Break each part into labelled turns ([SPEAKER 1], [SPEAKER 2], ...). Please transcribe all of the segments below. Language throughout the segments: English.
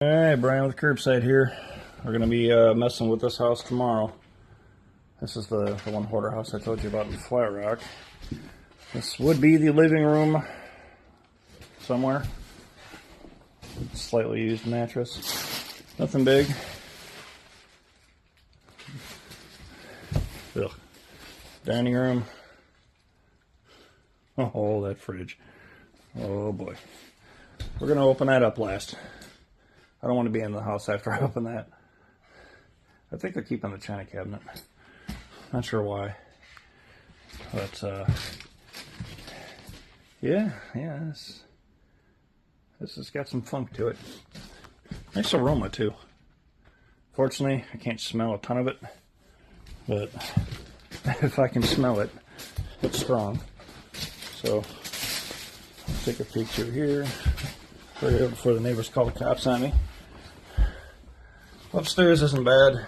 [SPEAKER 1] Alright, Brian with Curbside here. We're going to be messing with this house tomorrow. This is the one hoarder house I told you about in Flat Rock. This would be the living room somewhere. Slightly used mattress. Nothing big. Ugh. Dining room. Oh, that fridge. Oh boy. We're going to open that up last. I don't want to be in the house after I open that. I think they're keeping the china cabinet. Not sure why. But, yeah, this has got some funk to it. Nice aroma, too. Fortunately, I can't smell a ton of it. But if I can smell it, it's strong. So, I'll take a peek through here. Before the neighbors call the cops on me. Upstairs isn't bad.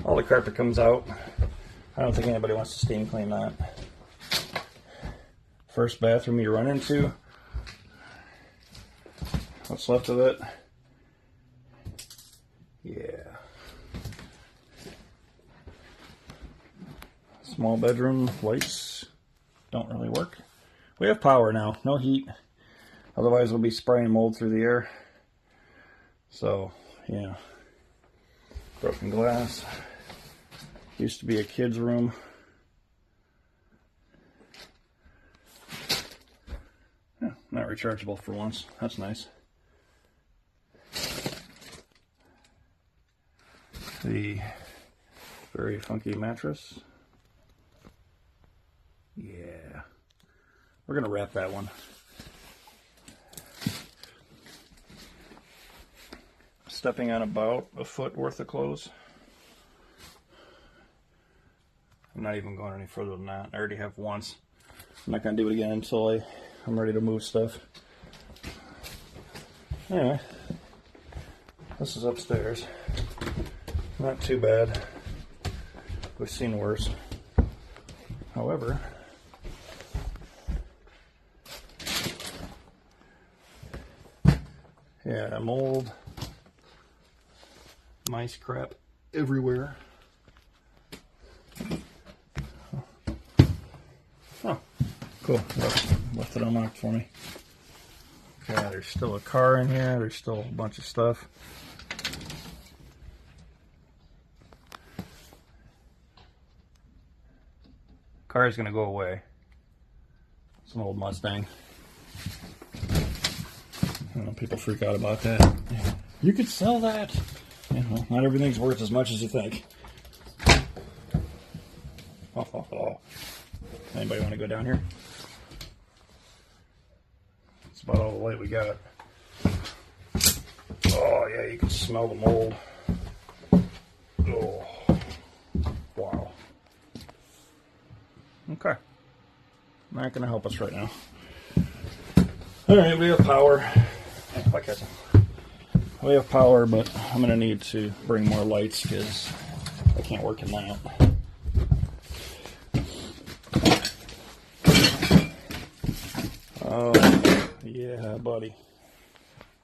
[SPEAKER 1] All the carpet comes out. I don't think anybody wants to steam clean that. First bathroom you run into. What's left of it? Yeah. Small bedroom. Lights don't really work. We have power now. No heat. Otherwise we'll be spraying mold through the air. So, yeah. Broken glass. Used to be a kid's room. Yeah, not rechargeable for once. That's nice. The very funky mattress. Yeah. We're going to wrap that one. Stepping on about a foot worth of clothes. I'm not even going any further than that. I already have once. I'm not going to do it again until I'm ready to move stuff. Anyway, this is upstairs. Not too bad. We've seen worse. However, yeah, mold. Mice crap everywhere. Oh, cool. Left it unlocked for me. Okay, there's still a car in here. There's still a bunch of stuff. Car is going to go away. It's an old Mustang. I know people freak out about that. You could sell that. You know, not everything's worth as much as you think. Oh. Anybody want to go down here? That's about all the light we got. Oh yeah, you can smell the mold. Oh, wow. Okay, not going to help us right now. All right, we have power. We have power, but I'm going to need to bring more lights because I can't work in that. Oh, yeah, buddy.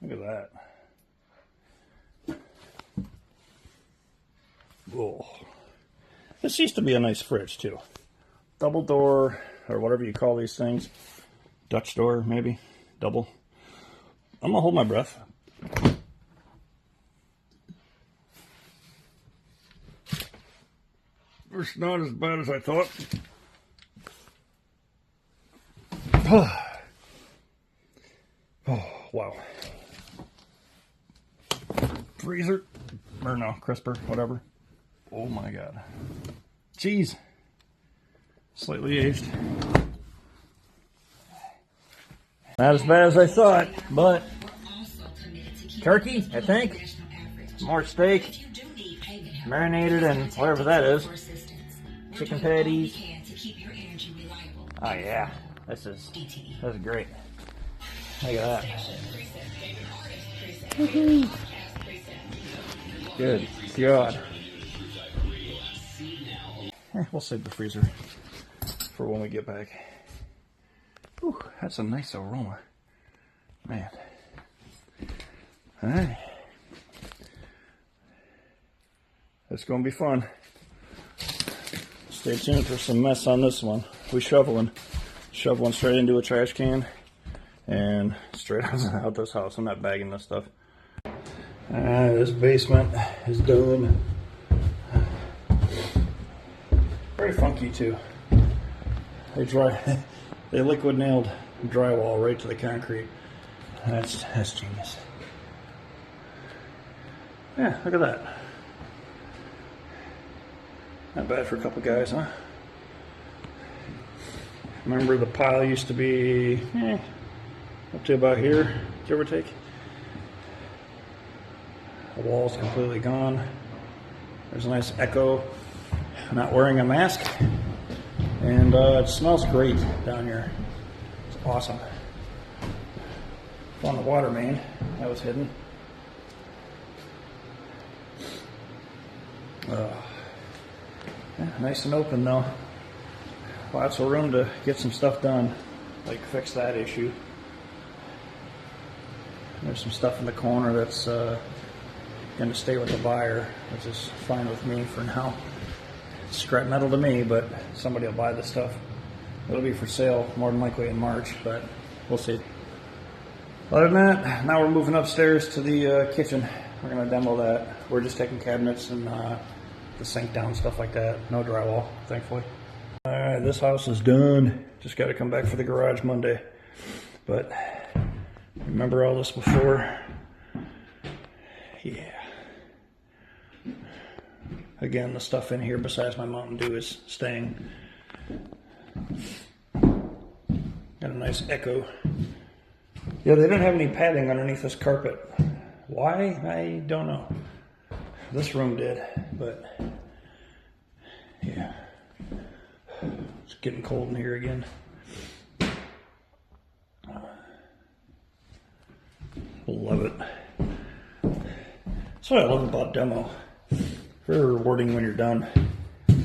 [SPEAKER 1] Look at that. Oh. This used to be a nice fridge, too. Double door, or whatever you call these things. Dutch door, maybe. Double. I'm going to hold my breath. It's not as bad as I thought. Oh, wow. Freezer. Or no, crisper, whatever. Oh my god. Cheese. Slightly aged. Not as bad as I thought, but turkey, I think. More steak. Marinated and whatever that is. Chicken patties. Oh yeah, this is great. Look at that. Good God. We'll save the freezer for when we get back. Whew, that's a nice aroma. Man. Alright. It's going to be fun. Stay tuned for some mess on this one. We shoveling straight into a trash can and straight out this house. I'm not bagging this stuff. This basement is done. Very funky too. They liquid nailed drywall right to the concrete. That's genius. Yeah, look at that. Not bad for a couple guys, huh? Remember the pile used to be up to about here, give or take. The wall's completely gone. There's a nice echo. I'm not wearing a mask. And it smells great down here. It's awesome. Found the water main that was hidden. Yeah, nice and open though. Lots of room to get some stuff done, like fix that issue. There's some stuff in the corner that's going to stay with the buyer, which is fine with me for now. It's scrap metal to me, but somebody will buy the stuff. It'll be for sale more than likely in March, but we'll see. Other than that, now we're moving upstairs to the kitchen. We're going to demo that. We're just taking cabinets and the sink down, stuff like that. No drywall, thankfully. Alright, this house is done. Just got to come back for the garage Monday. But remember all this before? Yeah. Again, the stuff in here besides my Mountain Dew is staying. Got a nice echo. Yeah, they didn't have any padding underneath this carpet. Why? I don't know. This room did, but yeah. It's getting cold in here again. Love it. That's what I love about demo. Very rewarding when you're done. You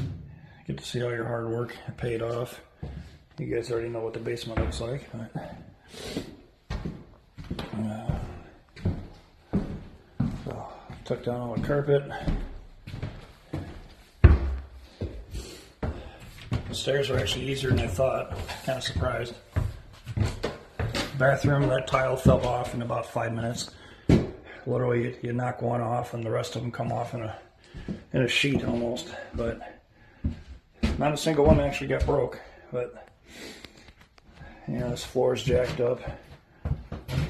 [SPEAKER 1] get to see all your hard work paid off. You guys already know what the basement looks like. But, so, took down all the carpet. The stairs are actually easier than I thought. Kind of surprised. Bathroom, that tile fell off in about 5 minutes. Literally, you knock one off and the rest of them come off in a sheet almost. But not a single one actually got broke. But you know, this floor's jacked up.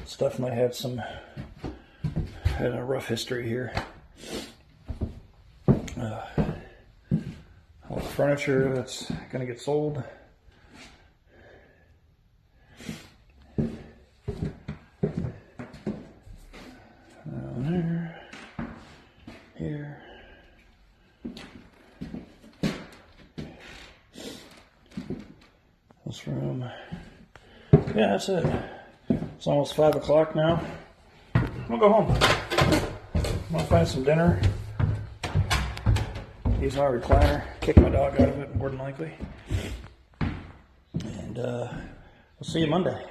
[SPEAKER 1] It's definitely had a rough history here. All the furniture that's gonna get sold. There, here. This room. Yeah, that's it. It's almost 5 o'clock now. I'm gonna go home. I'm gonna find some dinner. Use my recliner. Kick my dog out of it, more than likely. And we'll see you Monday.